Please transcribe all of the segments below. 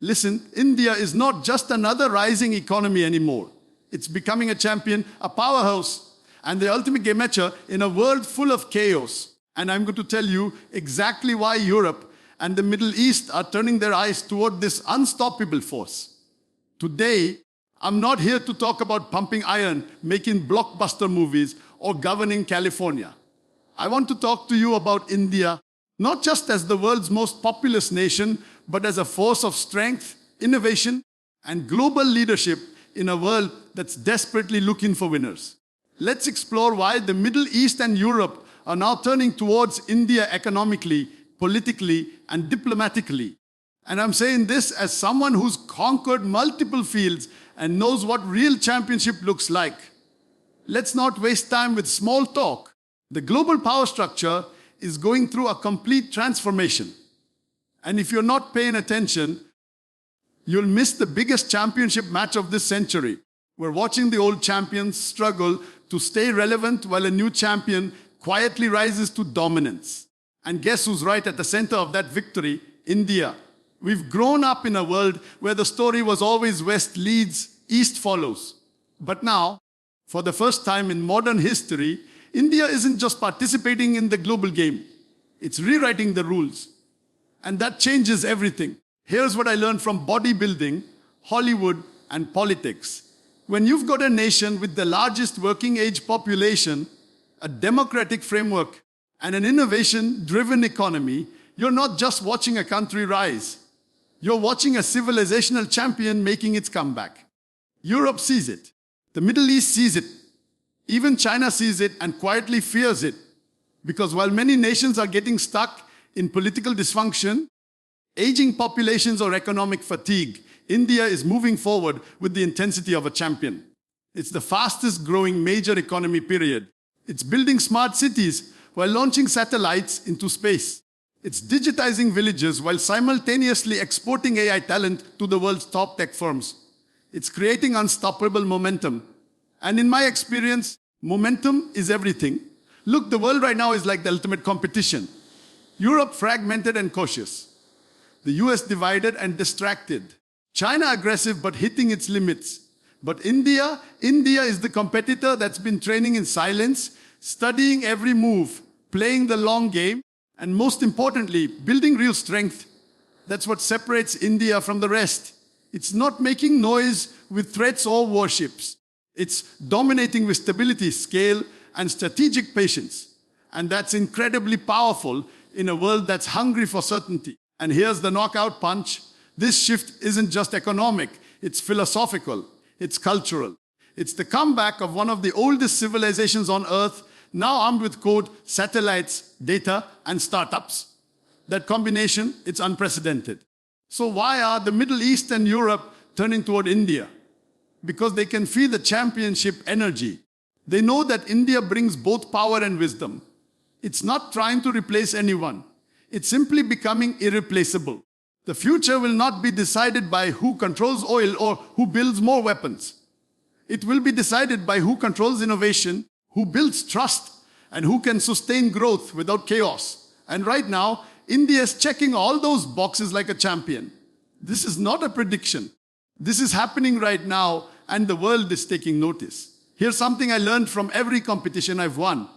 Listen, India is not just another rising economy anymore. It's becoming a champion, a powerhouse, and the ultimate game matcher in a world full of chaos. And I'm going to tell you exactly why Europe and the Middle East are turning their eyes toward this unstoppable force. Today, I'm not here to talk about pumping iron, making blockbuster movies, or governing California. I want to talk to you about India, not just as the world's most populous nation, but as a force of strength, innovation, and global leadership in a world that's desperately looking for winners. Let's explore why the Middle East and Europe are now turning towards India economically, politically, and diplomatically. And I'm saying this as someone who's conquered multiple fields and knows what real championship looks like. Let's not waste time with small talk. The global power structure is going through a complete transformation. And if you're not paying attention, you'll miss the biggest championship match of this century. We're watching the old champions struggle to stay relevant while a new champion quietly rises to dominance. And guess who's right at the center of that victory? India. We've grown up in a world where the story was always West leads, East follows. But now, for the first time in modern history, India isn't just participating in the global game. It's rewriting the rules. And that changes everything. Here's what I learned from bodybuilding, Hollywood, and politics. When you've got a nation with the largest working age population, a democratic framework, and an innovation-driven economy, you're not just watching a country rise. You're watching a civilizational champion making its comeback. Europe sees it. The Middle East sees it. Even China sees it and quietly fears it. Because while many nations are getting stuck in political dysfunction, aging populations, or economic fatigue, India is moving forward with the intensity of a champion. It's the fastest growing major economy period. It's building smart cities while launching satellites into space. It's digitizing villages while simultaneously exporting AI talent to the world's top tech firms. It's creating unstoppable momentum. And in my experience, momentum is everything. Look, the world right now is like the ultimate competition. Europe fragmented and cautious. The US divided and distracted. China aggressive but hitting its limits. But India is the competitor that's been training in silence, studying every move, playing the long game, and most importantly, building real strength. That's what separates India from the rest. It's not making noise with threats or warships. It's dominating with stability, scale, and strategic patience. And that's incredibly powerful in a world that's hungry for certainty. And here's the knockout punch. This shift isn't just economic, it's philosophical, it's cultural. It's the comeback of one of the oldest civilizations on Earth, now armed with code, satellites, data, and startups. That combination, it's unprecedented. So why are the Middle East and Europe turning toward India? Because they can feel the championship energy. They know that India brings both power and wisdom. It's not trying to replace anyone. It's simply becoming irreplaceable. The future will not be decided by who controls oil or who builds more weapons. It will be decided by who controls innovation, who builds trust, and who can sustain growth without chaos. And right now, India is checking all those boxes like a champion. This is not a prediction. This is happening right now, and the world is taking notice. Here's something I learned from every competition I've won.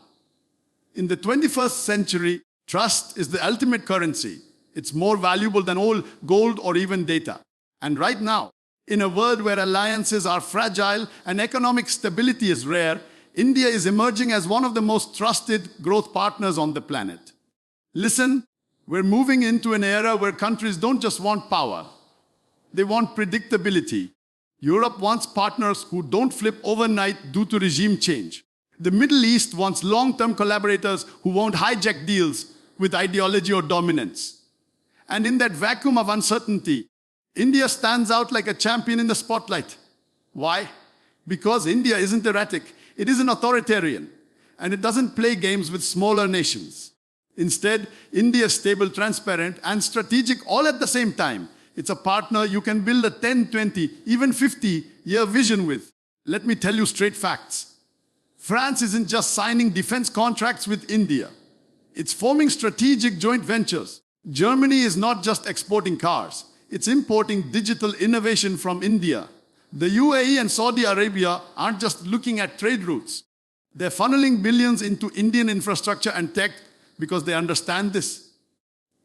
In the 21st century, trust is the ultimate currency. It's more valuable than oil, gold, or even data. And right now, in a world where alliances are fragile and economic stability is rare, India is emerging as one of the most trusted growth partners on the planet. Listen, we're moving into an era where countries don't just want power. They want predictability. Europe wants partners who don't flip overnight due to regime change. The Middle East wants long-term collaborators who won't hijack deals with ideology or dominance. And in that vacuum of uncertainty, India stands out like a champion in the spotlight. Why? Because India isn't erratic, it isn't authoritarian, and it doesn't play games with smaller nations. Instead, India is stable, transparent, and strategic all at the same time. It's a partner you can build a 10, 20, even 50-year vision with. Let me tell you straight facts. France isn't just signing defense contracts with India. It's forming strategic joint ventures. Germany is not just exporting cars. it's importing digital innovation from India. The UAE and Saudi Arabia aren't just looking at trade routes. They're funneling billions into Indian infrastructure and tech because they understand this.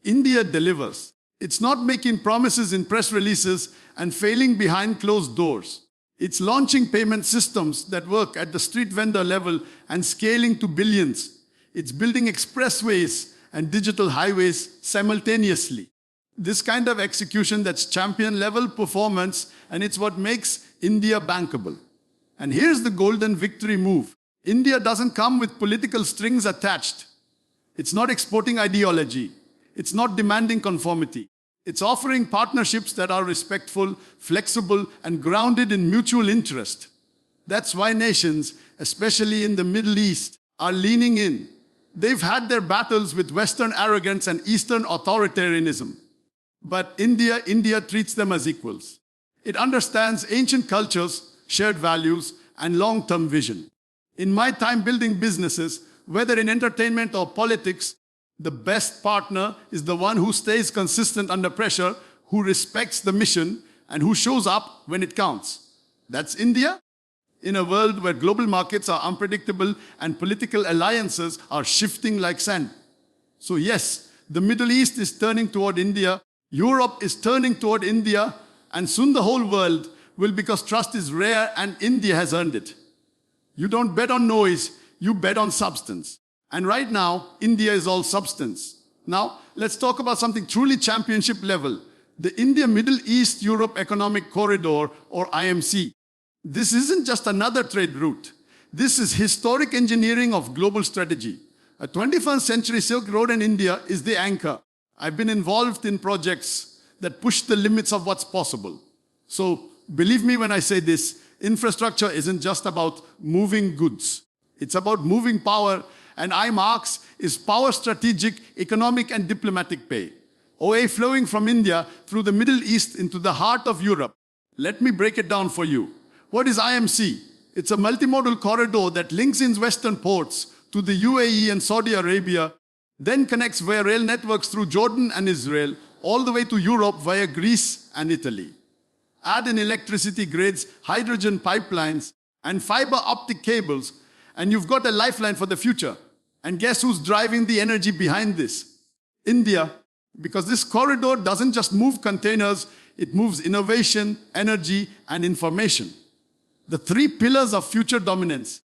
India delivers. It's not making promises in press releases and failing behind closed doors. It's launching payment systems that work at the street vendor level and scaling to billions. It's building expressways and digital highways simultaneously. This kind of execution, that's champion-level performance, and it's what makes India bankable. And here's the golden victory move. India doesn't come with political strings attached. It's not exporting ideology. It's not demanding conformity. It's offering partnerships that are respectful, flexible, and grounded in mutual interest. That's why nations, especially in the Middle East, are leaning in. They've had their battles with Western arrogance and Eastern authoritarianism. But India treats them as equals. It understands ancient cultures, shared values, and long-term vision. In my time building businesses, whether in entertainment or politics, the best partner is the one who stays consistent under pressure, who respects the mission, and who shows up when it counts. That's India. In a world where global markets are unpredictable and political alliances are shifting like sand. So yes, the Middle East is turning toward India, Europe is turning toward India, and soon the whole world will, because trust is rare and India has earned it. You don't bet on noise, you bet on substance. And right now, India is all substance. Now, let's talk about something truly championship level. The India-Middle East-Europe Economic Corridor, or IMC. This isn't just another trade route. This is historic engineering of global strategy. A 21st century Silk Road in India is the anchor. I've been involved in projects that push the limits of what's possible. So, believe me when I say this, infrastructure isn't just about moving goods. It's about moving power, and IMEC is power strategic, economic, and diplomatic pay. OA flowing from India through the Middle East into the heart of Europe. Let me break it down for you. What is IMC? It's a multimodal corridor that links in Western ports to the UAE and Saudi Arabia, then connects via rail networks through Jordan and Israel, all the way to Europe via Greece and Italy. Add in electricity grids, hydrogen pipelines, and fiber optic cables, and you've got a lifeline for the future. And guess who's driving the energy behind this? India. Because this corridor doesn't just move containers, it moves innovation, energy, and information. The three pillars of future dominance.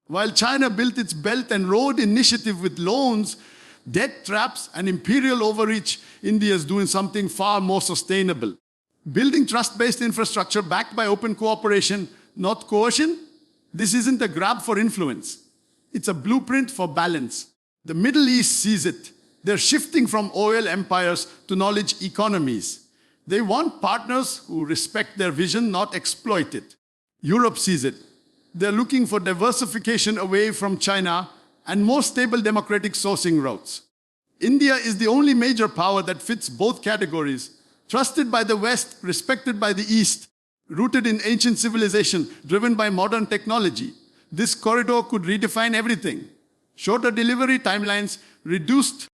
While China built its Belt and Road Initiative with loans, debt traps, and imperial overreach, India is doing something far more sustainable. Building trust-based infrastructure backed by open cooperation, not coercion. This isn't a grab for influence. It's a blueprint for balance. The Middle East sees it. They're shifting from oil empires to knowledge economies. They want partners who respect their vision, not exploit it. Europe sees it. They're looking for diversification away from China and more stable democratic sourcing routes. India is the only major power that fits both categories. Trusted by the West, respected by the East, rooted in ancient civilization, driven by modern technology. This corridor could redefine everything. Shorter delivery timelines, reduced